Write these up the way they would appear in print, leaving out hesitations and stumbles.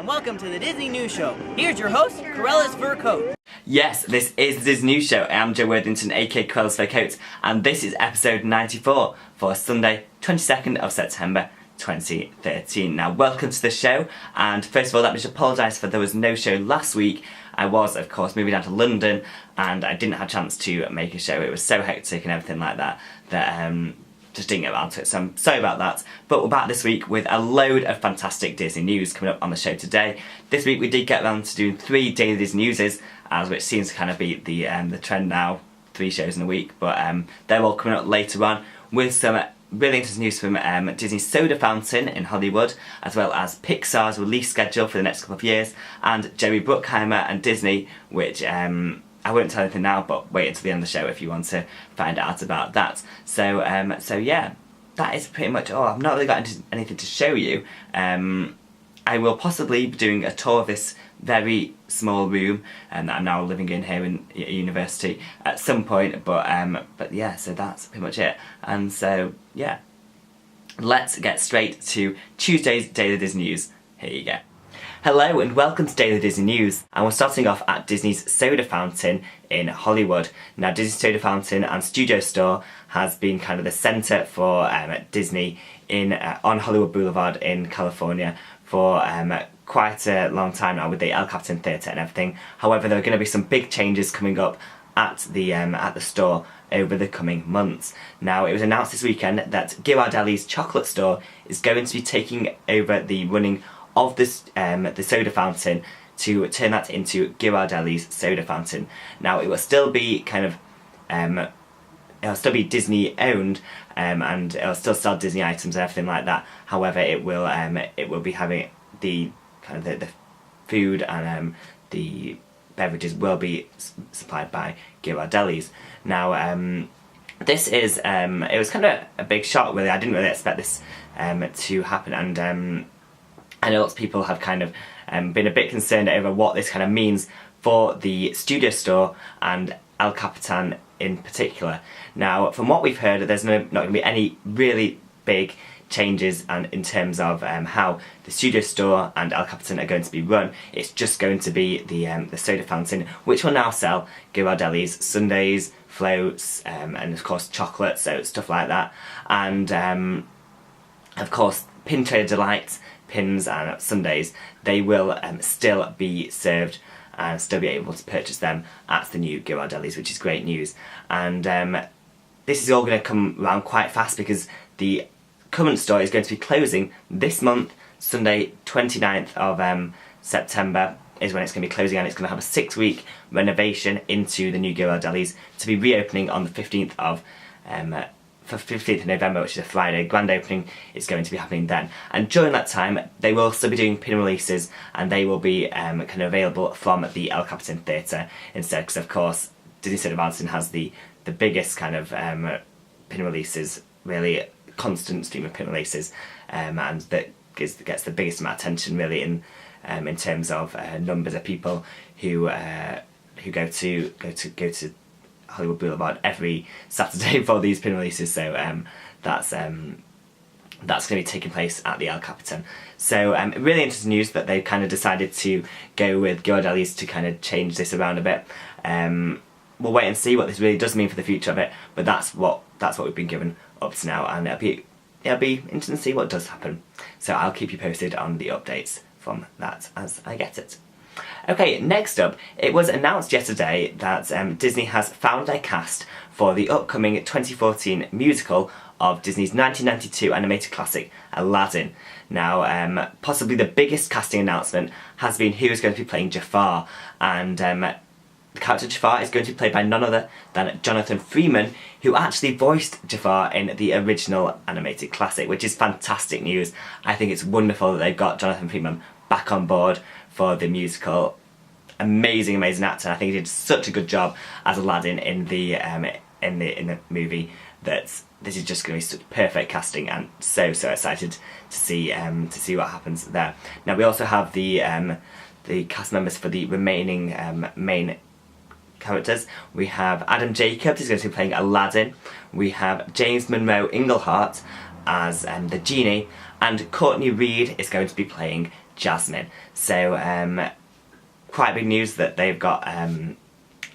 and welcome to the Disney News Show. Here's your host, CruellasFurCoat. Yes, this is the Disney News Show. I am Joe Worthington, aka CruellasFurCoat, and this is episode 94 for Sunday, 22nd of September 2013. Now, welcome to the show, and first of all, let me just apologise for there was no show last week. I was, of course, moving down to London, and I didn't have a chance to make a show. It was so hectic and everything like that, just didn't get around to it, so I'm sorry about that. But we're back this week with a load of fantastic Disney news coming up on the show today. This week we did get around to doing 3 daily Disney newses, which seems to kind of be the trend now, 3 shows in a week, but they're all coming up later on with some really interesting news from Disney's Soda Fountain in Hollywood, as well as Pixar's release schedule for the next couple of years, and Jerry Bruckheimer and Disney, which I won't tell anything now, but wait until the end of the show if you want to find out about that. So yeah, that is pretty much all. I've not really got anything to show you. I will possibly be doing a tour of this very small room that I'm now living in here in university at some point, but yeah, so that's pretty much it. And so yeah, let's get straight to Tuesday's Daily Disney News. Here you go. Hello and welcome to Daily Disney News, and we're starting off at Disney's Soda Fountain in Hollywood. Now, Disney's Soda Fountain and Studio Store has been kind of the centre for Disney on Hollywood Boulevard in California for quite a long time now, with the El Capitan Theatre and everything. However, there are going to be some big changes coming up at the store over the coming months. Now, it was announced this weekend that Ghirardelli's chocolate store is going to be taking over the running of this the soda fountain to turn that into Ghirardelli's Soda Fountain. Now, it will still be kind of it'll still be Disney owned, and it'll still sell Disney items and everything like that. However, it will be having the kind of the food and the beverages will be supplied by Ghirardelli's. Now, this is it was kind of a big shock, really. I didn't really expect this to happen, and I know lots of people have kind of been a bit concerned over what this kind of means for the Studio Store and El Capitan in particular. Now, from what we've heard, there's not going to be any really big changes and in terms of how the Studio Store and El Capitan are going to be run. It's just going to be the Soda Fountain, which will now sell Ghirardelli's sundaes, floats, and of course chocolate, so stuff like that. And of course, Pin Trader Delight, pins and sundaes, they will still be served and still be able to purchase them at the new Ghirardelli's, which is great news. And this is all going to come around quite fast, because the current store is going to be closing this month. Sunday 29th of September is when it's going to be closing, and it's going to have a 6-week renovation into the new Ghirardelli's to be reopening on the 15th of November, which is a Friday. Grand opening is going to be happening then, and during that time they will still be doing pin releases, and they will be kind of available from the El Capitan Theatre instead, because of course Disney Soda Fountain has the biggest kind of pin releases, really constant stream of pin releases, and that gets the biggest amount of attention really in terms of numbers of people who go to Hollywood Boulevard every Saturday for these pin releases. So that's going to be taking place at the El Capitan. So really interesting news that they've kind of decided to go with Ghirardelli's to kind of change this around a bit. We'll wait and see what this really does mean for the future of it, but that's what we've been given up to now, and it'll be interesting to see what does happen. So I'll keep you posted on the updates from that as I get it. Okay, next up, it was announced yesterday that Disney has found their cast for the upcoming 2014 musical of Disney's 1992 animated classic, Aladdin. Now, possibly the biggest casting announcement has been who is going to be playing Jafar, and the character Jafar is going to be played by none other than Jonathan Freeman, who actually voiced Jafar in the original animated classic, which is fantastic news. I think it's wonderful that they've got Jonathan Freeman back on board for the musical. Amazing actor. I think he did such a good job as Aladdin in the movie that this is just going to be such perfect casting, and so excited to see what happens there. Now, we also have the cast members for the remaining main characters. We have Adam Jacobs, who's going to be playing Aladdin. We have James Monroe Inglehart as the genie, and Courtney Reed is going to be playing Jasmine. So quite big news that they've got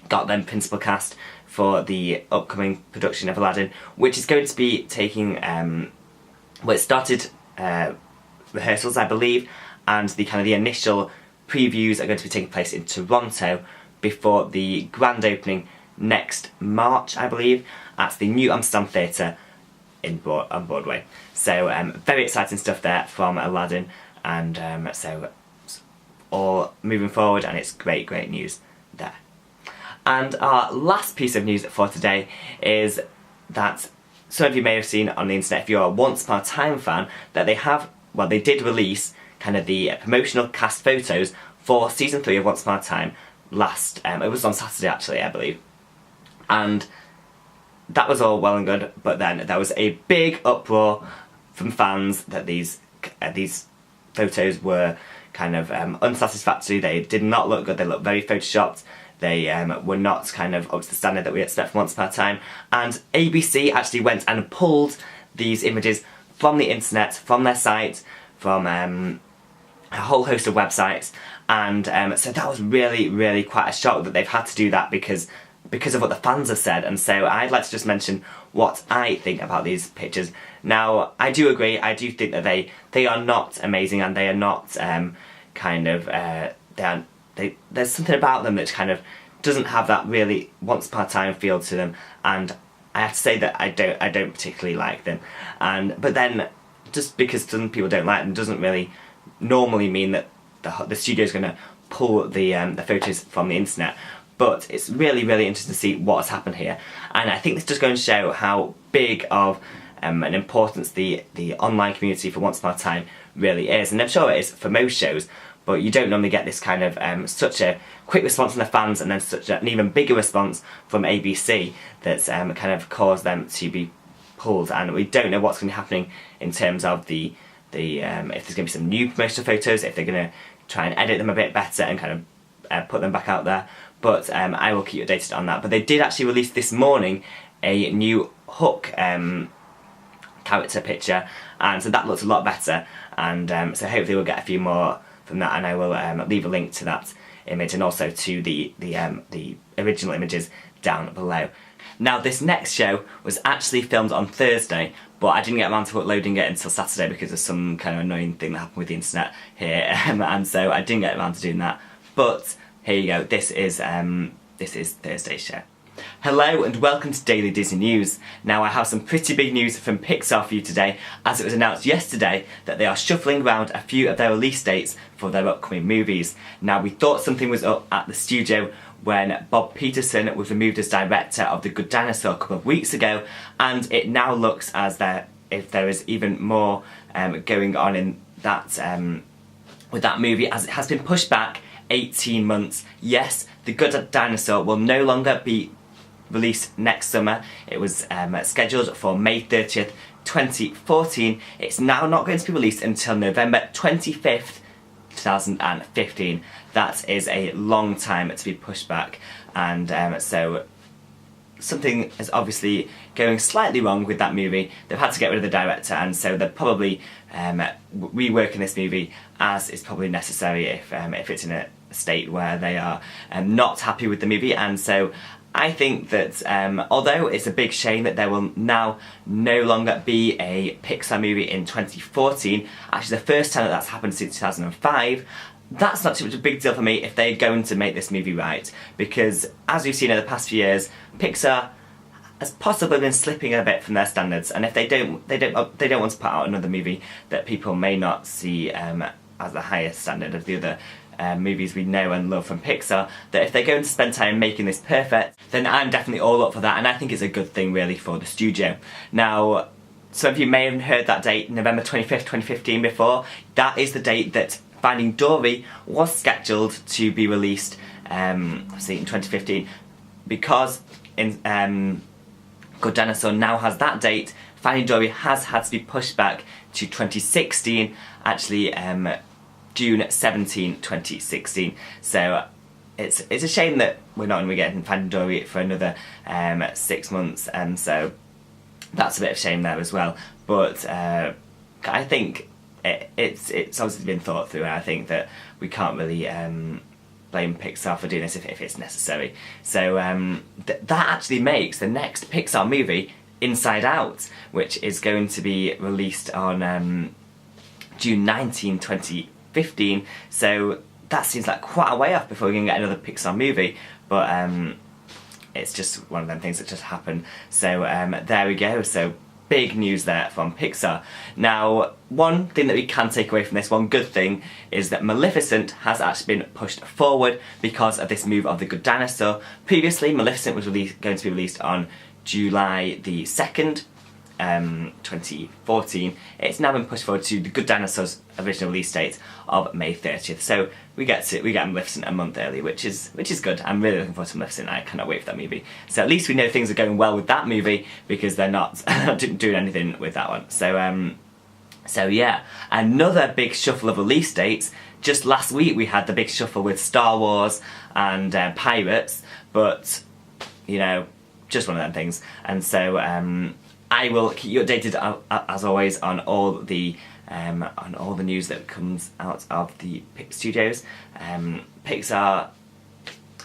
them principal cast for the upcoming production of Aladdin, which is going to be taking it started rehearsals, I believe, and the initial previews are going to be taking place in Toronto before the grand opening next March, I believe, at the New Amsterdam Theatre on Broadway. So very exciting stuff there from Aladdin, and so all moving forward, and it's great news there. And our last piece of news for today is that some of you may have seen on the internet, if you're a Once Upon a Time fan, that they did release the promotional cast photos for season 3 of Once Upon a Time last, it was on Saturday actually, I believe. And that was all well and good, but then there was a big uproar from fans that these photos were unsatisfactory. They did not look good, they looked very photoshopped. They were not up to the standard that we expect from Once Upon a Time. And ABC actually went and pulled these images from the internet, from their site, from a whole host of websites. And so that was really quite a shock that they've had to do that because of what the fans have said. And so I'd like to just mention what I think about these pictures. Now, I do agree, I do think that they are not amazing, and they are not there's something about them that doesn't have that really Once Upon a Time feel to them, and I have to say that I don't particularly like them. But then, just because some people don't like them doesn't really normally mean that the studio's going to pull the photos from the internet. But it's really interesting to see what has happened here, and I think this just going to show how big of an importance the online community for Once Upon a Time really is, and I'm sure it is for most shows. But you don't normally get this such a quick response from the fans, and then such an even bigger response from ABC that's caused them to be pulled. And we don't know what's going to be happening in terms of if there's going to be some new promotional photos, if they're going to try and edit them a bit better and put them back out there. But I will keep you updated on that. But they did actually release this morning a new Hook character picture, and so that looks a lot better. And so hopefully we'll get a few more from that, and I will leave a link to that image and also to the original images down below. Now, this next show was actually filmed on Thursday, but I didn't get around to uploading it until Saturday because of some annoying thing that happened with the internet here, and so I didn't get around to doing that. But here you go. This is Thursday's show. Hello and welcome to Daily Disney News. Now, I have some pretty big news from Pixar for you today, as it was announced yesterday that they are shuffling around a few of their release dates for their upcoming movies. Now, we thought something was up at the studio when Bob Peterson was removed as director of The Good Dinosaur a couple of weeks ago, and it now looks as if there is even more going on in that with that movie, as it has been pushed back 18 months. Yes, The Good Dinosaur will no longer be released next summer. It was scheduled for May 30th, 2014. It's now not going to be released until November 25th, 2015. That is a long time to be pushed back, and so something is obviously going slightly wrong with that movie. They've had to get rid of the director, and so they're probably reworking this movie as is probably necessary if it's in a state where they are not happy with the movie. And so I think that although it's a big shame that there will now no longer be a Pixar movie in 2014, actually the first time that that's happened since 2005, that's not too much of a big deal for me if they're going to make this movie right, because as we've seen in the past few years, Pixar has possibly been slipping a bit from their standards, and if they don't want to put out another movie that people may not see as the highest standard of the other movies we know and love from Pixar, that if they're going to spend time making this perfect, then I'm definitely all up for that, and I think it's a good thing really for the studio. Now, some of you may have heard that date, November 25th, 2015 before. That is the date that Finding Dory was scheduled to be released obviously in 2015. Because Good Dinosaur now has that date, Finding Dory has had to be pushed back to 2016, actually June 17, 2016. So it's a shame that we're not going to be getting Finding Dory for another 6 months, and so that's a bit of a shame there as well. But I think it's obviously been thought through, and I think that we can't really blame Pixar for doing this if it's necessary. So that actually makes the next Pixar movie Inside Out, which is going to be released on June 19, 2015. So that seems like quite a way off before we're going to get another Pixar movie, but it's just one of them things that just happen. So there we go. So big news there from Pixar. Now, one thing that we can take away from this, one good thing, is that Maleficent has actually been pushed forward because of this move of The Good Dinosaur. Previously, Maleficent was going to be released on July the 2nd, 2014. It's now been pushed forward to The Good Dinosaur's original release date of May 30th. So we get Maleficent a month early, which is good. I'm really looking forward to Maleficent. I cannot wait for that movie. So at least we know things are going well with that movie, because they're not doing anything with that one. So yeah, another big shuffle of release dates. Just last week we had the big shuffle with Star Wars and Pirates, but you know, just one of them things. And so I will keep you updated as always on all the news that comes out of the studios. Pixar,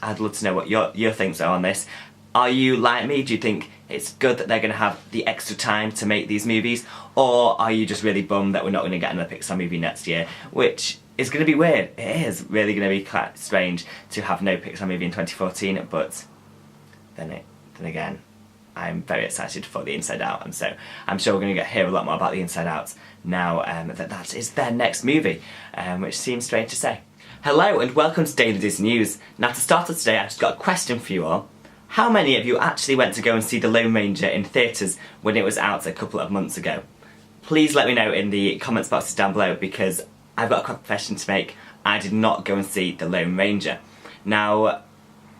I'd love to know what your thoughts are on this. Are you like me? Do you think it's good that they're going to have the extra time to make these movies, or are you just really bummed that we're not going to get another Pixar movie next year, which is going to be weird? It is really going to be quite strange to have no Pixar movie in 2014, but then again, I'm very excited for the Inside Out, and so I'm sure we're going to hear a lot more about the Inside Out now that is their next movie, which seems strange to say. Hello and welcome to Daily Disney News. Now, to start off today, I've just got a question for you all. How many of you actually went to go and see The Lone Ranger in theatres when it was out a couple of months ago? Please let me know in the comments boxes down below, because I've got a confession to make. I did not go and see The Lone Ranger. Now,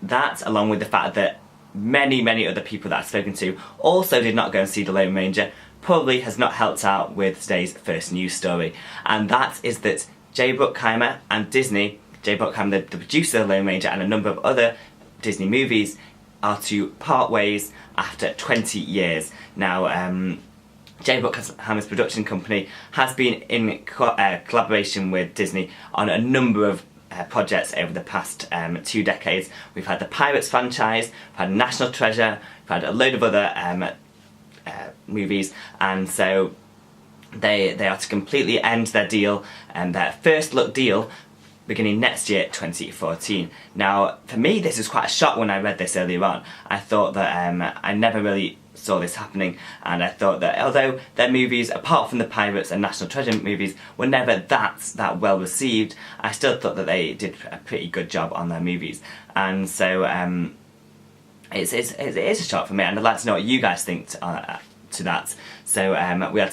that, along with the fact that many other people that I've spoken to also did not go and see The Lone Ranger, probably has not helped out with today's first news story. And that is that Bruckheimer and Disney, Bruckheimer, the producer of The Lone Ranger, and a number of other Disney movies, are to part ways after 20 years. Now, Bruckheimer's production company has been in collaboration with Disney on a number of projects over the past 2 decades. We've had the Pirates franchise, we've had National Treasure, we've had a load of other movies, and so they are to completely end their deal, and their first look deal, beginning next year, 2014. Now, for me, this is quite a shock when I read this earlier on. I thought that I never really saw this happening, and I thought that although their movies, apart from the Pirates and National Treasure movies, were never that well received, I still thought that they did a pretty good job on their movies. And so it is a shock for me, and I'd like to know what you guys think to that. So we're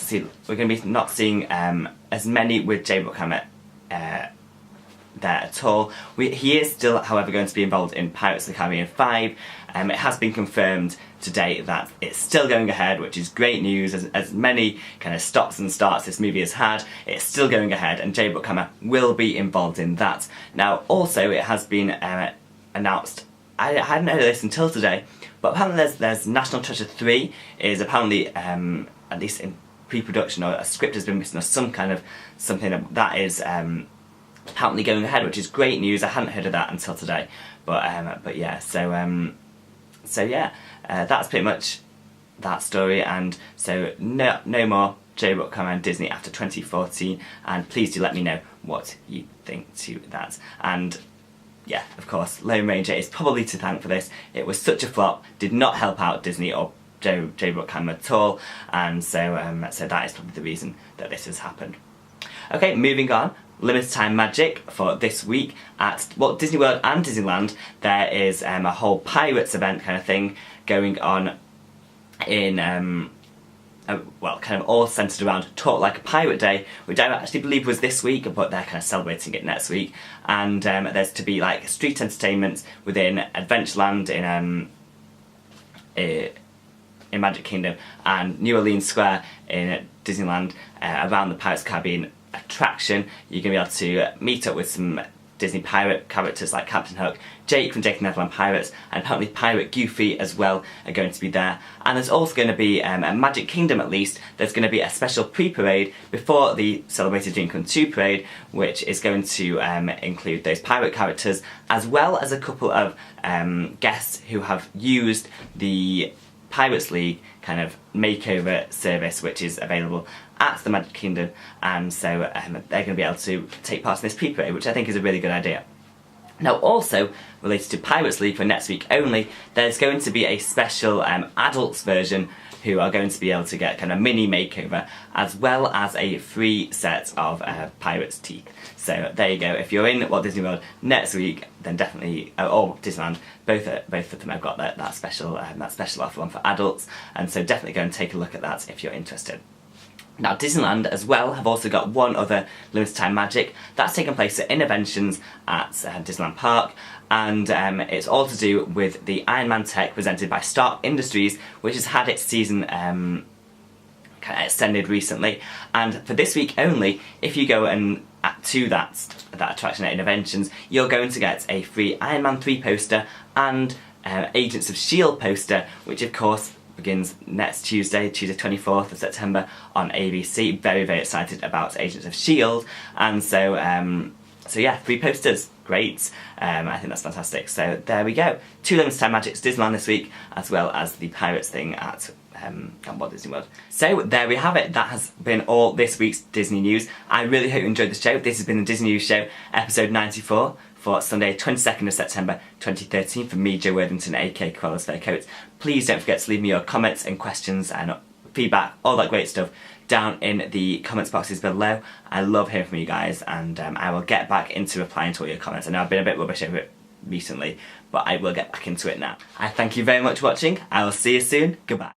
going to be not seeing as many with Bruckheimer there at all. He is still, however, going to be involved in Pirates of the Caribbean 5. It has been confirmed today that it's still going ahead, which is great news. As many kind of stops and starts this movie has had, it's still going ahead, and Bruckheimer will be involved in that. Now, also, it has been announced, I hadn't heard of this until today, but apparently there's National Treasure 3 is apparently, at least in pre-production, or a script has been written, or something that is apparently going ahead, which is great news. I hadn't heard of that until today, but yeah, so yeah, that's pretty much that story. And so no more Bruckheimer and Disney after 2014, and please do let me know what you think to that. And yeah, of course, Lone Ranger is probably to thank for this. It was such a flop, did not help out Disney or Bruckheimer at all, and so so that is probably the reason that this has happened. Okay, moving on. Limited time magic for this week at Disney World and Disneyland. There is a whole Pirates event kind of thing going on in well, kind of all centred around Talk Like a Pirate Day, which I actually believe was this week, but they're kind of celebrating it next week. And there's to be like street entertainment within Adventureland in Magic Kingdom, and New Orleans Square in Disneyland, around the Pirates of the Caribbean attraction. You're going to be able to meet up with some Disney pirate characters like Captain Hook, Jake from Jake and the Neverland Pirates, and apparently Pirate Goofy as well are going to be there. And there's also going to be, at Magic Kingdom at least, there's going to be a special pre-parade before the celebrated Dream Come True parade, which is going to include those pirate characters, as well as a couple of guests who have used the Pirates League kind of makeover service, which is available at the Magic Kingdom, and so they're going to be able to take part in this pre-parade, which I think is a really good idea. Now, also related to Pirates League for next week only, there's going to be a special adults version who are going to be able to get kind of mini makeover, as well as a free set of Pirates teeth. So there you go. If you're in Walt Disney World next week, then definitely, or Disneyland, both of them have got that special offer on for adults, and so definitely go and take a look at that if you're interested. Now, Disneyland as well have also got one other limited time magic that's taken place at Innoventions at Disneyland Park, and it's all to do with the Iron Man tech presented by Stark Industries, which has had its season kind of extended recently. And for this week only, if you go and to that attraction at Innoventions, you're going to get a free Iron Man 3 poster and Agents of S.H.I.E.L.D. poster, which of course begins next Tuesday 24th of September on ABC. Very, very excited about Agents of S.H.I.E.L.D. And so yeah, 3 posters, great. I think that's fantastic. So there we go. 2 limited time magics Disneyland this week, as well as the Pirates thing at Walt Disney World. So there we have it. That has been all this week's Disney news. I really hope you enjoyed the show. This has been the Disney News Show, episode 94. For Sunday, 22nd of September 2013, from me, Joe Worthington, aka CruellasFurCoat. Please don't forget to leave me your comments and questions and feedback, all that great stuff, down in the comments boxes below. I love hearing from you guys, and I will get back into replying to all your comments. I know I've been a bit rubbish over it recently, but I will get back into it now. I thank you very much for watching. I will see you soon. Goodbye.